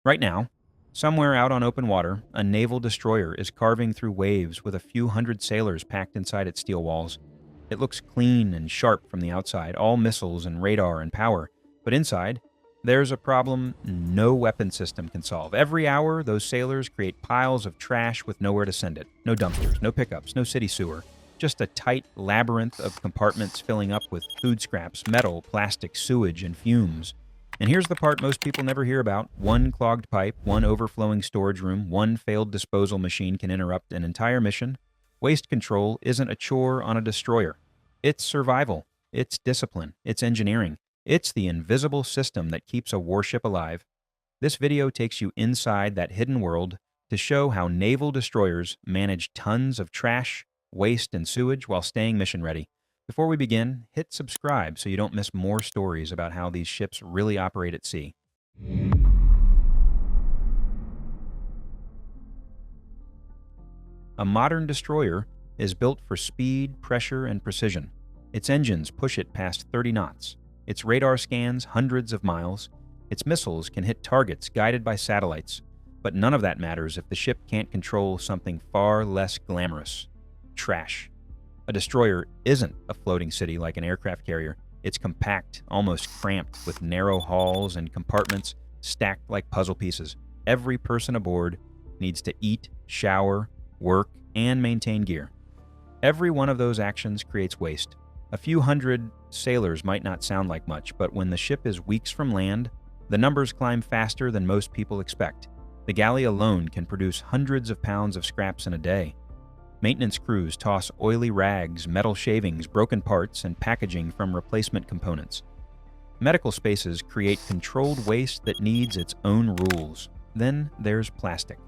Right now, somewhere out on open water, a naval destroyer is carving through waves with a few hundred sailors packed inside its steel walls. It looks clean and sharp from the outside, all missiles and radar and power. But inside, there's a problem no weapon system can solve. Every hour, those sailors create piles of trash with nowhere to send it. No dumpsters, no pickups, no city sewer. Just a tight labyrinth of compartments filling up with food scraps, metal, plastic, sewage, and fumes. And here's the part most people never hear about. One clogged pipe, one overflowing storage room, one failed disposal machine can interrupt an entire mission. Waste control isn't a chore on a destroyer. It's survival. It's discipline. It's engineering. It's the invisible system that keeps a warship alive. This video takes you inside that hidden world to show how naval destroyers manage tons of trash, waste, and sewage while staying mission ready. Before we begin, hit subscribe so you don't miss more stories about how these ships really operate at sea. A modern destroyer is built for speed, pressure, and precision. Its engines push it past 30 knots. Its radar scans hundreds of miles. Its missiles can hit targets guided by satellites. But none of that matters if the ship can't control something far less glamorous: trash. A destroyer isn't a floating city like an aircraft carrier. It's compact, almost cramped, with narrow halls and compartments stacked like puzzle pieces. Every person aboard needs to eat, shower, work, and maintain gear. Every one of those actions creates waste. A few hundred sailors might not sound like much, but when the ship is weeks from land, the numbers climb faster than most people expect. The galley alone can produce hundreds of pounds of scraps in a day. Maintenance crews toss oily rags, metal shavings, broken parts, and packaging from replacement components. Medical spaces create controlled waste that needs its own rules. Then there's plastic.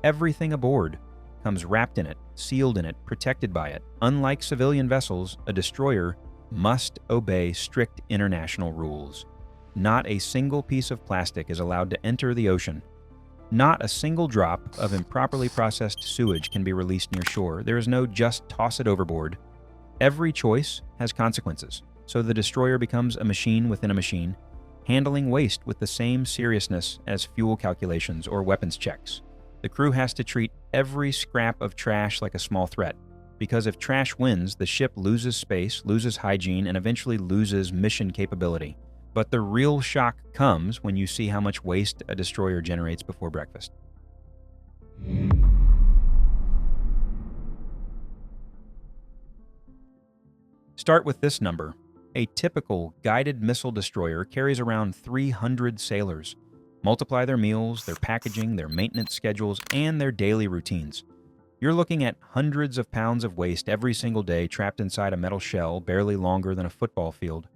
Everything aboard comes wrapped in it, sealed in it, protected by it. Unlike civilian vessels, a destroyer must obey strict international rules. Not a single piece of plastic is allowed to enter the ocean. Not a single drop of improperly processed sewage can be released near shore. There is no just toss it overboard. Every choice has consequences, so the destroyer becomes a machine within a machine, handling waste with the same seriousness as fuel calculations or weapons checks. The crew has to treat every scrap of trash like a small threat, because if trash wins, the ship loses space, loses hygiene, and eventually loses mission capability. But the real shock comes when you see how much waste a destroyer generates before breakfast. Start with this number. A typical guided missile destroyer carries around 300 sailors. Multiply their meals, their packaging, their maintenance schedules, and their daily routines. You're looking at hundreds of pounds of waste every single day trapped inside a metal shell barely longer than a football field.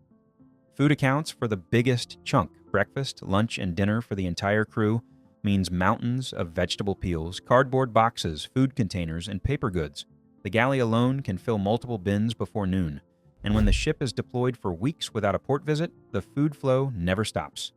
Food accounts for the biggest chunk. Breakfast, lunch, and dinner for the entire crew means mountains of vegetable peels, cardboard boxes, food containers, and paper goods. The galley alone can fill multiple bins before noon, and when the ship is deployed for weeks without a port visit, the food flow never stops.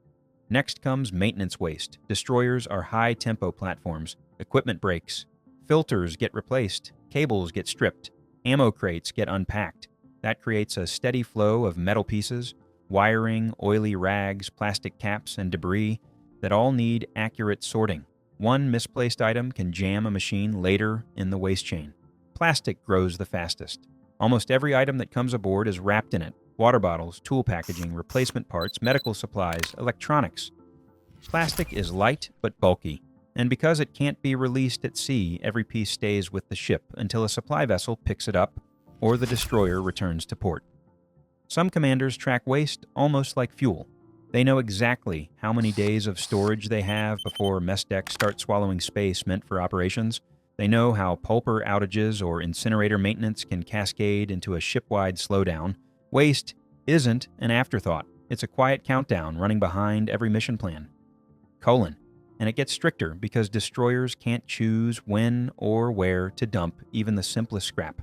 Next comes maintenance waste. Destroyers are high-tempo platforms. Equipment breaks. Filters get replaced. Cables get stripped. Ammo crates get unpacked. That creates a steady flow of metal pieces, wiring, oily rags, plastic caps, and debris that all need accurate sorting. One misplaced item can jam a machine later in the waste chain. Plastic grows the fastest. Almost every item that comes aboard is wrapped in it. Water bottles, tool packaging, replacement parts, medical supplies, electronics. Plastic is light but bulky, and because it can't be released at sea, every piece stays with the ship until a supply vessel picks it up or the destroyer returns to port. Some commanders track waste almost like fuel. They know exactly how many days of storage they have before mess decks start swallowing space meant for operations. They know how pulper outages or incinerator maintenance can cascade into a ship-wide slowdown. Waste isn't an afterthought. It's a quiet countdown running behind every mission plan. And it gets stricter because destroyers can't choose when or where to dump even the simplest scrap.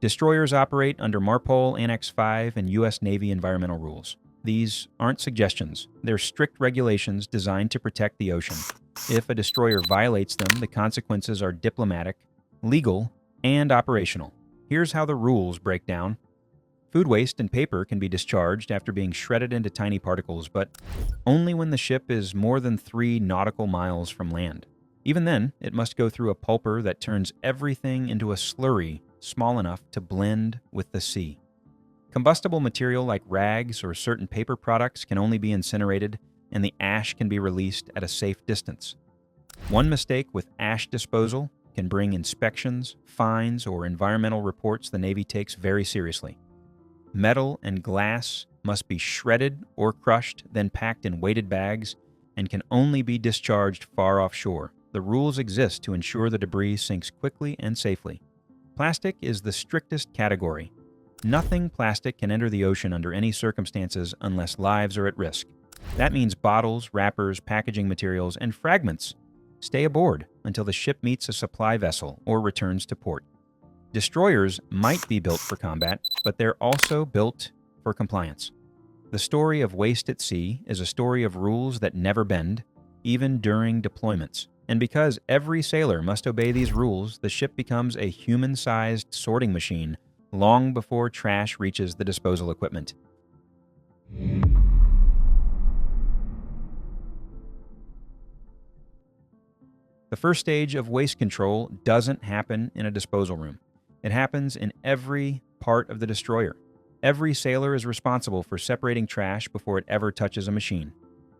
Destroyers operate under MARPOL Annex 5 and U.S. Navy environmental rules. These aren't suggestions. They're strict regulations designed to protect the ocean. If a destroyer violates them, the consequences are diplomatic, legal, and operational. Here's how the rules break down. Food waste and paper can be discharged after being shredded into tiny particles, but only when the ship is more than 3 nautical miles from land. Even then, it must go through a pulper that turns everything into a slurry small enough to blend with the sea. Combustible material like rags or certain paper products can only be incinerated, and the ash can be released at a safe distance. One mistake with ash disposal can bring inspections, fines, or environmental reports the Navy takes very seriously. Metal and glass must be shredded or crushed, then packed in weighted bags, and can only be discharged far offshore. The rules exist to ensure the debris sinks quickly and safely. Plastic is the strictest category. Nothing plastic can enter the ocean under any circumstances unless lives are at risk. That means bottles, wrappers, packaging materials, and fragments stay aboard until the ship meets a supply vessel or returns to port. Destroyers might be built for combat, but they're also built for compliance. The story of waste at sea is a story of rules that never bend, even during deployments. And because every sailor must obey these rules, the ship becomes a human-sized sorting machine long before trash reaches the disposal equipment. The first stage of waste control doesn't happen in a disposal room. It happens in every part of the destroyer. Every sailor is responsible for separating trash before it ever touches a machine.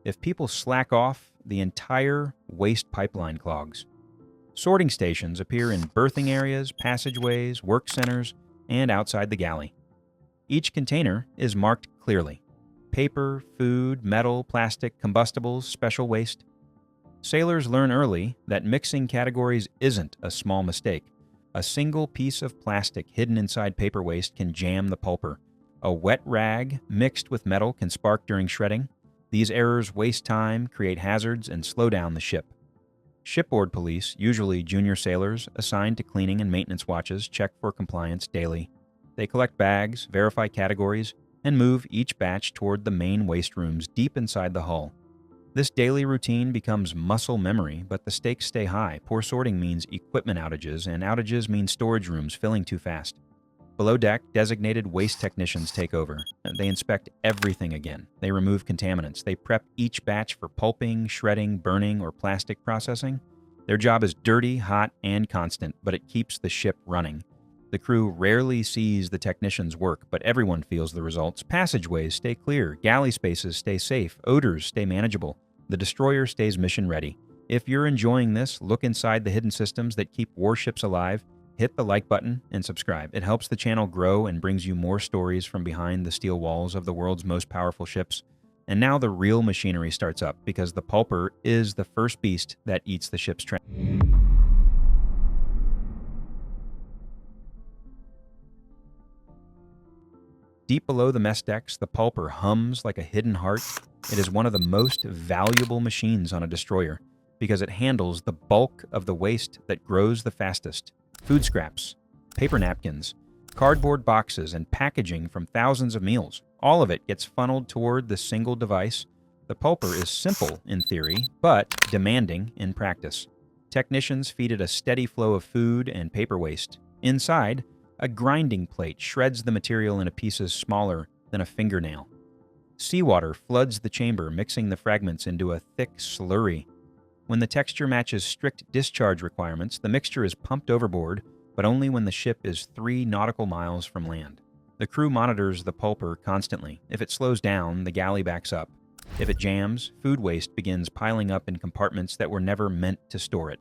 If people slack off, the entire waste pipeline clogs. Sorting stations appear in berthing areas, passageways, work centers, and outside the galley. Each container is marked clearly: paper, food, metal, plastic, combustibles, special waste. Sailors learn early that mixing categories isn't a small mistake. A single piece of plastic hidden inside paper waste can jam the pulper. A wet rag mixed with metal can spark during shredding. These errors waste time, create hazards, and slow down the ship. Shipboard police, usually junior sailors assigned to cleaning and maintenance watches, check for compliance daily. They collect bags, verify categories, and move each batch toward the main waste rooms deep inside the hull. This daily routine becomes muscle memory, but the stakes stay high. Poor sorting means equipment outages, and outages mean storage rooms filling too fast. Below deck, designated waste technicians take over. They inspect everything again. They remove contaminants. They prep each batch for pulping, shredding, burning, or plastic processing. Their job is dirty, hot, and constant, but it keeps the ship running. The crew rarely sees the technicians' work, but everyone feels the results. Passageways stay clear. Galley spaces stay safe. Odors stay manageable. The destroyer stays mission ready. If you're enjoying this, look inside the hidden systems that keep warships alive. Hit the like button and subscribe. It helps the channel grow and brings you more stories from behind the steel walls of the world's most powerful ships. And now the real machinery starts up, because the pulper is the first beast that eats the ship's trash. Deep below the mess decks, the pulper hums like a hidden heart. It is one of the most valuable machines on a destroyer because it handles the bulk of the waste that grows the fastest. Food scraps, paper napkins, cardboard boxes, and packaging from thousands of meals. All of it gets funneled toward the single device. The pulper is simple in theory, but demanding in practice. Technicians feed it a steady flow of food and paper waste. Inside, a grinding plate shreds the material into pieces smaller than a fingernail. Seawater floods the chamber, mixing the fragments into a thick slurry. When the texture matches strict discharge requirements, the mixture is pumped overboard, but only when the ship is 3 nautical miles from land. The crew monitors the pulper constantly. If it slows down, the galley backs up. If it jams, food waste begins piling up in compartments that were never meant to store it.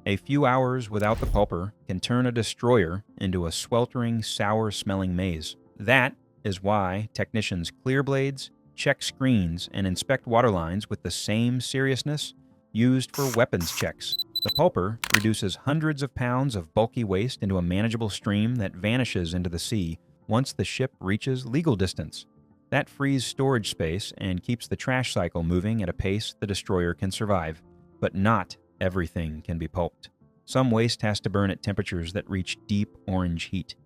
A few hours without the pulper can turn a destroyer into a sweltering, sour-smelling maze. That is why technicians clear blades, check screens, and inspect water lines with the same seriousness used for weapons checks. The pulper reduces hundreds of pounds of bulky waste into a manageable stream that vanishes into the sea once the ship reaches legal distance. That frees storage space and keeps the trash cycle moving at a pace the destroyer can survive. But not everything can be pulped. Some waste has to burn at temperatures that reach deep orange heat.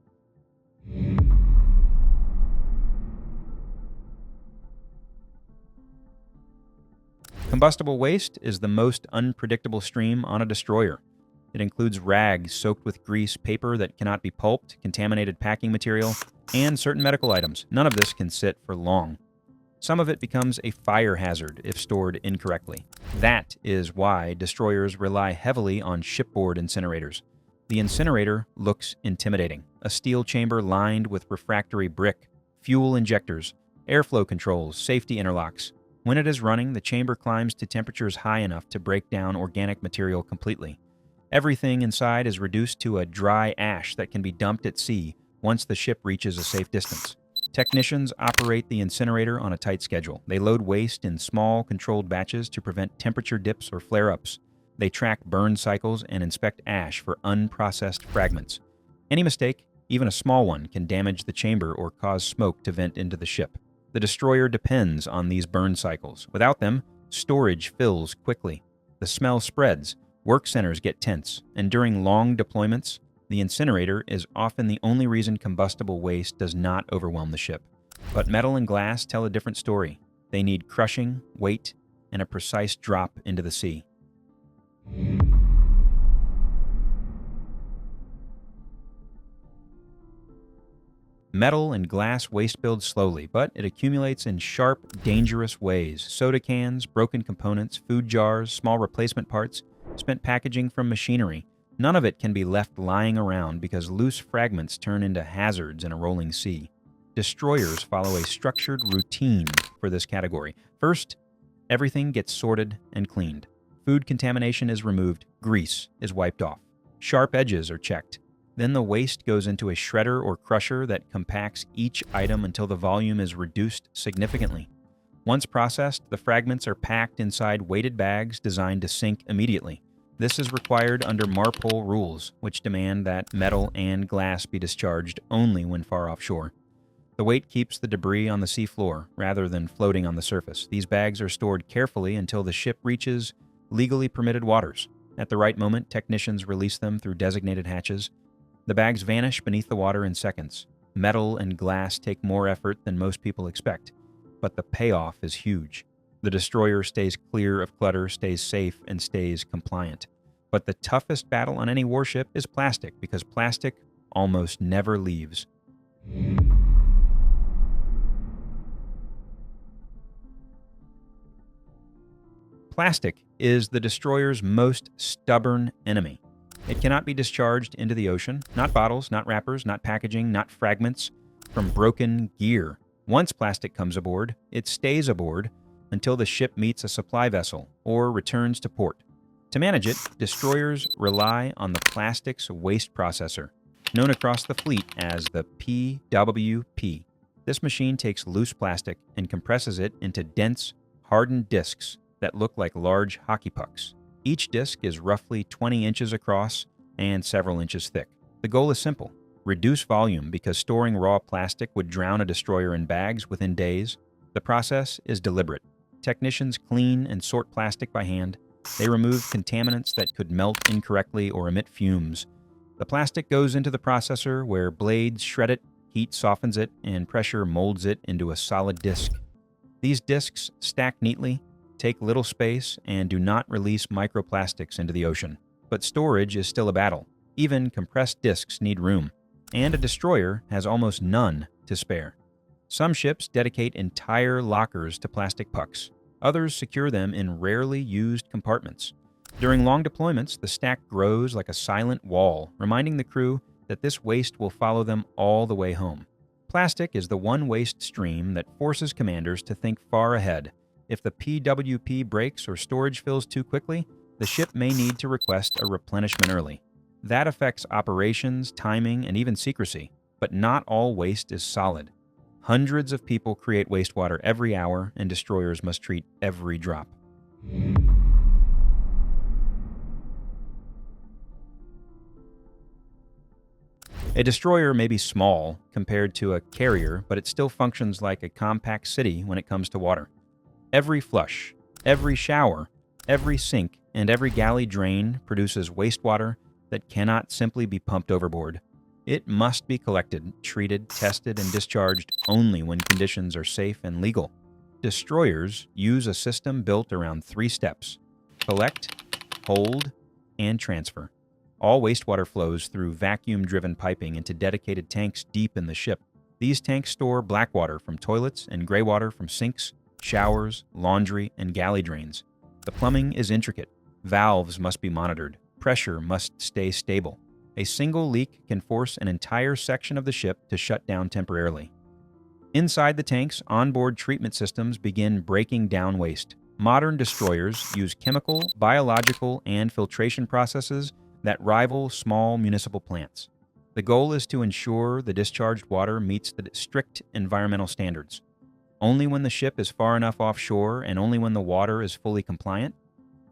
Combustible waste is the most unpredictable stream on a destroyer. It includes rags soaked with grease, paper that cannot be pulped, contaminated packing material, and certain medical items. None of this can sit for long. Some of it becomes a fire hazard if stored incorrectly. That is why destroyers rely heavily on shipboard incinerators. The incinerator looks intimidating. A steel chamber lined with refractory brick, fuel injectors, airflow controls, safety interlocks. When it is running, the chamber climbs to temperatures high enough to break down organic material completely. Everything inside is reduced to a dry ash that can be dumped at sea once the ship reaches a safe distance. Technicians operate the incinerator on a tight schedule. They load waste in small, controlled batches to prevent temperature dips or flare-ups. They track burn cycles and inspect ash for unprocessed fragments. Any mistake, even a small one, can damage the chamber or cause smoke to vent into the ship. The destroyer depends on these burn cycles. Without them, storage fills quickly. The smell spreads, work centers get tense, and during long deployments, the incinerator is often the only reason combustible waste does not overwhelm the ship. But metal and glass tell a different story. They need crushing, weight, and a precise drop into the sea. Metal and glass waste builds slowly, but it accumulates in sharp, dangerous ways. Soda cans, broken components, food jars, small replacement parts, spent packaging from machinery. None of it can be left lying around because loose fragments turn into hazards in a rolling sea. Destroyers follow a structured routine for this category. First, everything gets sorted and cleaned. Food contamination is removed, grease is wiped off, sharp edges are checked. Then the waste goes into a shredder or crusher that compacts each item until the volume is reduced significantly. Once processed, the fragments are packed inside weighted bags designed to sink immediately. This is required under MARPOL rules, which demand that metal and glass be discharged only when far offshore. The weight keeps the debris on the seafloor rather than floating on the surface. These bags are stored carefully until the ship reaches legally permitted waters. At the right moment, technicians release them through designated hatches. The bags vanish beneath the water in seconds. Metal and glass take more effort than most people expect, but the payoff is huge. The destroyer stays clear of clutter, stays safe, and stays compliant. But the toughest battle on any warship is plastic, because plastic almost never leaves. Plastic is the destroyer's most stubborn enemy. It cannot be discharged into the ocean. Not bottles, not wrappers, not packaging, not fragments from broken gear. Once plastic comes aboard, it stays aboard until the ship meets a supply vessel or returns to port. To manage it, destroyers rely on the plastics waste processor, known across the fleet as the PWP. This machine takes loose plastic and compresses it into dense, hardened discs that look like large hockey pucks. Each disc is roughly 20 inches across and several inches thick. The goal is simple: reduce volume, because storing raw plastic would drown a destroyer in bags within days. The process is deliberate. Technicians clean and sort plastic by hand. They remove contaminants that could melt incorrectly or emit fumes. The plastic goes into the processor, where blades shred it, heat softens it, and pressure molds it into a solid disc. These discs stack neatly, take little space, and do not release microplastics into the ocean. But storage is still a battle. Even compressed discs need room, and a destroyer has almost none to spare. Some ships dedicate entire lockers to plastic pucks. Others secure them in rarely used compartments. During long deployments, the stack grows like a silent wall, reminding the crew that this waste will follow them all the way home. Plastic is the one waste stream that forces commanders to think far ahead. If the PWP breaks or storage fills too quickly, the ship may need to request a replenishment early. That affects operations, timing, and even secrecy. But not all waste is solid. Hundreds of people create wastewater every hour, and destroyers must treat every drop. A destroyer may be small compared to a carrier, but it still functions like a compact city when it comes to water. Every flush, every shower, every sink, and every galley drain produces wastewater that cannot simply be pumped overboard. It must be collected, treated, tested, and discharged only when conditions are safe and legal. Destroyers use a system built around 3 steps: collect, hold, and transfer. All wastewater flows through vacuum-driven piping into dedicated tanks deep in the ship. These tanks store black water from toilets and gray water from sinks, showers, laundry, and galley drains. The plumbing is intricate. Valves must be monitored. Pressure must stay stable. A single leak can force an entire section of the ship to shut down temporarily. Inside the tanks, onboard treatment systems begin breaking down waste. Modern destroyers use chemical, biological, and filtration processes that rival small municipal plants. The goal is to ensure the discharged water meets the strict environmental standards. Only when the ship is far enough offshore and only when the water is fully compliant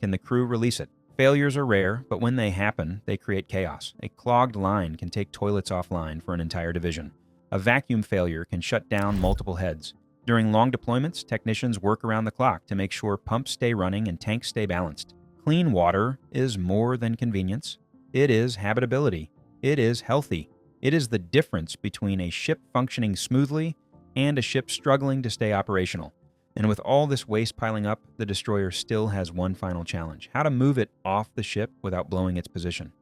can the crew release it. Failures are rare, but when they happen, they create chaos. A clogged line can take toilets offline for an entire division. A vacuum failure can shut down multiple heads. During long deployments, technicians work around the clock to make sure pumps stay running and tanks stay balanced. Clean water is more than convenience. It is habitability. It is healthy. It is the difference between a ship functioning smoothly and a ship struggling to stay operational. And with all this waste piling up, the destroyer still has one final challenge: how to move it off the ship without blowing its position.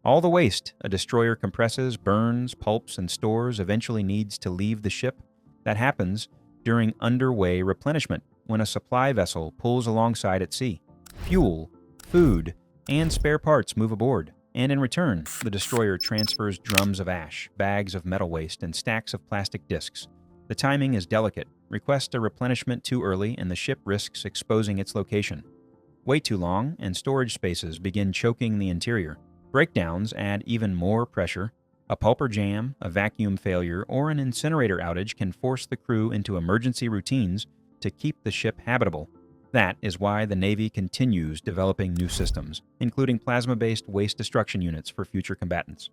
All the waste a destroyer compresses, burns, pulps, and stores eventually needs to leave the ship. That happens during underway replenishment, when a supply vessel pulls alongside at sea. Fuel, food, and spare parts move aboard, and in return, the destroyer transfers drums of ash, bags of metal waste, and stacks of plastic discs. The timing is delicate. Request a replenishment too early, and the ship risks exposing its location. Wait too long, and storage spaces begin choking the interior. Breakdowns add even more pressure. A pulper jam, a vacuum failure, or an incinerator outage can force the crew into emergency routines to keep the ship habitable. That is why the Navy continues developing new systems, including plasma-based waste destruction units for future combatants.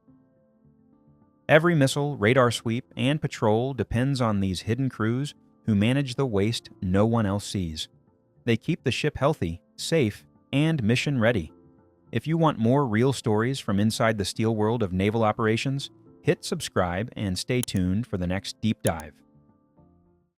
Every missile, radar sweep, and patrol depends on these hidden crews who manage the waste no one else sees. They keep the ship healthy, safe, and mission-ready. If you want more real stories from inside the steel world of naval operations, hit subscribe and stay tuned for the next deep dive.